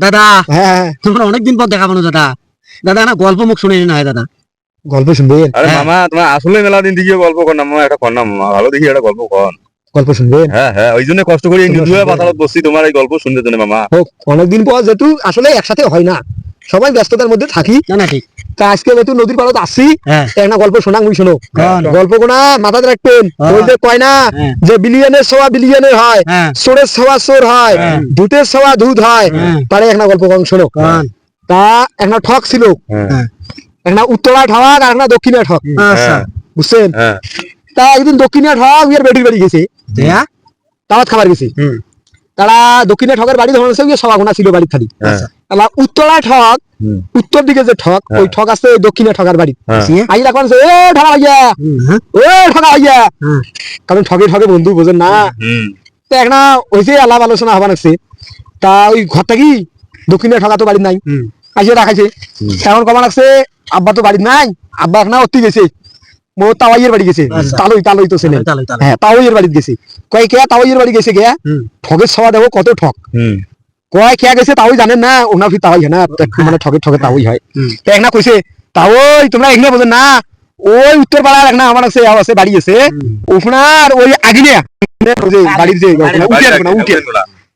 দাদা হ্যাঁ তোমার অনেকদিন পর দেখা পানো দাদা। দাদা না গল্প মুখ শুনে না দাদা। গল্প শুনবেন? আরে হ্যাঁ। মামা তোমার আসলে মেলা দিন থেকে গল্প কর না মামা, একটা কর না মামা, ভালো দেখি একটা গল্প কর। গল্প শুনবেন? হ্যাঁ হ্যাঁ, ওই জন্য কষ্ট করে তোমরা নিদুয়া শুনবে। পাতালত বসছি তোমার এই গল্প শুনতে জন্য মামা। হোক, অনেকদিন পর যেহেতু আসলে একসাথে হয় না, সবাই ব্যস্ততার মধ্যে থাকি, না না ঠিক। তা আজকে যেহেতু নদীর পাড়ত আসছি, হ্যাঁ একটা গল্প শোনা মুই শোনো। কোন? গল্প কোনা মাথাতে রাখবেন। হ্যাঁ। ওই যে কয় না হ্যাঁ। যে বিলিয়নের সওয়া বিলিয়নের হয়, হ্যাঁ চোরের সওয়া চোর হয়, হ্যাঁ। দুধের সওয়া দুধ হয়। হ্যাঁ। তারে একটা গল্প কম শোনো। কোন? তা একটা ঠক ছিল, হ্যাঁ একটা উত্তরা ঠক আর একটা দক্ষিণা ঠক, আচ্ছা বুঝছেন? হ্যাঁ তা একদিন দক্ষিণা ঠক ইয়ের বেটির বাড়ি গেছে, দেয়া দাওয়াত খাবার গেছে। হুম তারা দক্ষিণা ঠকের বাড়ি ধরে সভা গোনা ছিল বাড়ির খালি। হ্যাঁ তারা উত্তরা ঠক, হুম, উত্তর দিকে যে ঠক, ওই ঠক আছে ওই দক্ষিণা ঠকার বাড়ি। হ্যাঁ আই রাখবেন এ ঠকা ভাইয়া, হ্যাঁ ও ঠকা ভাইয়া, হ্যাঁ কারণ ঠকে ঠকে বন্ধু বোঝেন না। হুম তো একটা হয়েছে আলাপ আলোচনা হবার লাগছে। তা ওই ঘরটা কি দক্ষিণে ঠকা তো বাড়ি নাই, হুম আসে রাখাইছে। এখন কমা লাগছে আব্বা তো বাড়ি নাই, আব্বা এখন অতি গেছে, মোর তাওয়াইয়ের বাড়ি গেছে। আচ্ছা। তালই তালই তো ছেলে, তালই, তালই। হ্যাঁ তাওয়াইয়ের বাড়ি গেছে। কয় কে তাওয়াইয়ের বাড়ি গেছে কে? হুম ঠকের সভা দেখো কত ঠক। হুম কয় খেয়া গেছে তাওই জানেন না, ওনা ফি তাওই হয় না, মানে ঠকে ঠকে তাওই হয়। হুম। তো একটা কইছে তাওই তোমরা এখানে বোঝেন না, ওই উত্তর পাড়ার একটা আমার আছে আছে বাড়ি আছে, ওখানার ওই আগিনে ওই যে বাড়ির যে উঠিয়ান কোনা উঠিয়ান,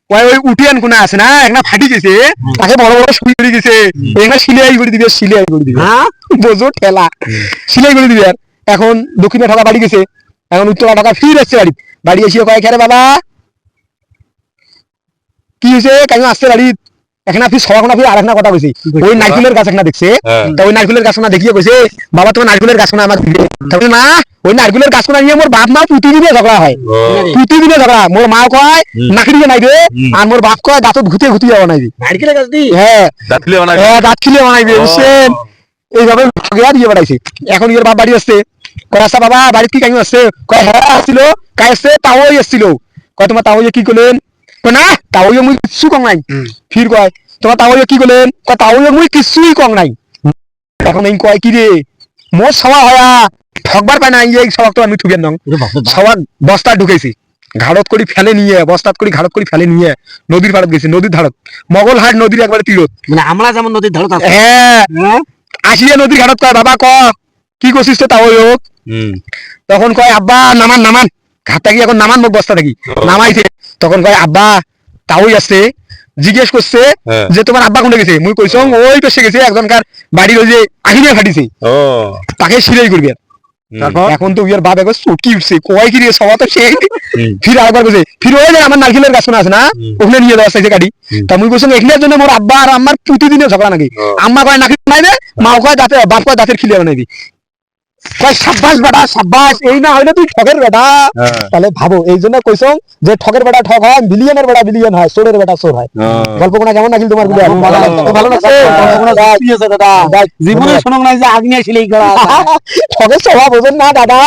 কয় ওই উঠিয়ান কোনা আছে না, একটা ফাটি গেছে, তাকে বড় বড় সুই করে গেছে, এখানে সিলাই করে দিবে, সিলাই করে দিবে। হ্যাঁ বোঝো ঠেলা, সিলাই করে দিবে। আর এখন দক্ষিণে ঠকা বাড়ি গেছে, এখন উত্তরা ঠকা ফির আসছে বাড়ি। বাড়ি এসে কয় খেরে বাবা কি হয়েছে, কেন আসছে বাড়ি? এখানে আপনি সবার আপনি আর একটা কথা কইছি, ওই নারকেলের গাছ একটা দেখছে, হ্যাঁ। তা ওই নারকেলের গাছ না দেখিয়ে কইছে বাবা তোমার নারকেলের গাছ না আমার দিবে। তাহলে না ওই নারকেলের গাছ না নিয়ে মোর বাপ মা প্রতিদিনে ঝগড়া হয়, ও, প্রতিদিনে ঝগড়া। মোর মা কয় নাকড়ি বানাইবে, আর মোর বাপ কয় দাঁত ঘুতে ঘুতিয়ে বানাইবে। নারকেলের গাছ দি হ্যাঁ দাঁতলে বানাই হ্যাঁ দাঁত খিলে বানাইবে, বুঝছেন? এইভাবে ঝগড়া দিয়ে বাড়াইছে। এখন ইয়ের বাপ বাড়ি আসছে, কয় আসা বাবা বাড়িতে কি কাহিনী আসছে? কয় হ্যাঁ আসছিল, কাজ আসছে তাওই আসছিল। কয় তোমার তাওই কি করলেন? কয় না তাওই মুই কিছু কম নাই। ফির কয় তোমার তাওই কি করলেন? কয় তাওই মুই কিছুই কম নাই। এখন এই কয় কি রে মোর সভা হয়া ঠকবার পায় না, এই সবাক তো আমি ঠুকেন নং সবার বস্তা ঢুকেছি, ঘাড়ত করে ফেলে নিয়ে, বস্তাত করে ঘাড়ত করে ফেলে নিয়ে নদীর পাড়ত গেছি, নদীর ধারত মগলহাট নদীর একবারে তীরত। মানে আমরা যেমন নদীর ধারত আছে। হ্যাঁ হ্যাঁ আসিয়া নদীর ঘাটত কয় বাবা ক কি করছিস তো তাও হোক। হুম তখন কয় আব্বা নামান নামান, ঘাট থাকি এখন নামান মোক বস্তা থাকি নামাইছে। তখন কয় আব্বা তাওই আছে, জিজ্ঞেস করছে হ্যাঁ। যে তোমার আব্বা কোনে গেছে? মুই কইছং ওই পেছে গেছে, একজনকার বাড়ির ওই যে আহিনে ফাটিছে, ও তাকে সিলাই করবে। তারপর এখন তো উইয়ার বাপ একবার চটকি উঠছে, কয় কি রে সবা তো সেই। হুম। ফির আরেকবার কইছে ফির ওই যে আমার নারকেলের গাছ আছে না, ওখানে নিয়ে যাওয়া চাইছে গাড়ি। তা মুই কইছং এখানের জন্য মোর আব্বা আর আমার প্রতিদিনে ঝগড়া নাকি। ও। আম্মা কয় নাকি বানাইবে, মা কয় দাঁতে, বাপ কয় দাঁতের খিলে বানাইবি। কয় সাব্বাস বেটা সাব্বাস, এই না হইলে তুই ঠকের বেটা। হ্যাঁ। তাহলে ভাবো এই জন্য কইছং যে ঠকের বেটা ঠক হয়, বিলিয়নের বেটা বিলিয়ন হয়, চোরের বেটা চোর হয়। গল্প কোনা কেমন লাগিল তোমার? ভালো লাগছে? দাদা জীবনে শোনো নাই যে আগ্নেয় শিলাই করা ঠকের স্বভাব বোঝেন না দাদা।